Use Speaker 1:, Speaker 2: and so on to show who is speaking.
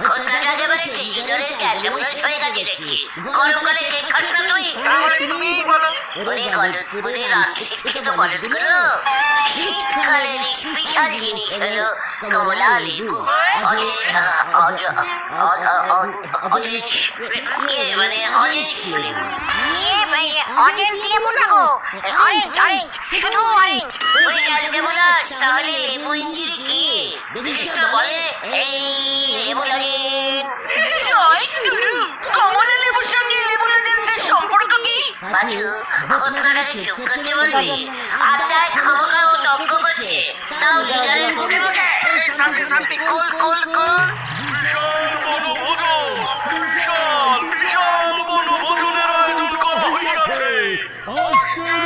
Speaker 1: খদ্দাটা একেবারে চিনিজরের ক্যালডেমুলাস হয়ে গেছে দেখছি। গরমকালে কেক খাস না তুই?
Speaker 2: তাহলে তুমিই বলো।
Speaker 1: ওরে গলদপুরের অশিক্ষিত বলদগুলো, শীতকালের স্পেশাল জিনিস হলো কমলা লেবু। মানে অরেঞ্জ লেবু। অরেঞ্জ লেবু না গো, অরেঞ্জ অরেঞ্জ, শুধু অরেঞ্জ। ওরে ক্যালডেমুলাস, তাহলে লেবু ইঞ্জিরি কি? কৃষ্ণ বলে এই লেবু লাগেন।
Speaker 2: জয় গুরু, কমলা লেবুর সঙ্গে লেবু লজেন্সের সম্পর্ক কি?
Speaker 1: পাঁচু, খোদনাটাকে চুপ করতে বলবি? আড্ডায় খামোখা ও তর্ক করছে, তাও লিডারের মুখে মুখে।
Speaker 2: শান্তি শান্তি, কুল কুল কুল।
Speaker 3: বিশাল বনভোজনের আয়োজন করা হইয়াছে। আসেন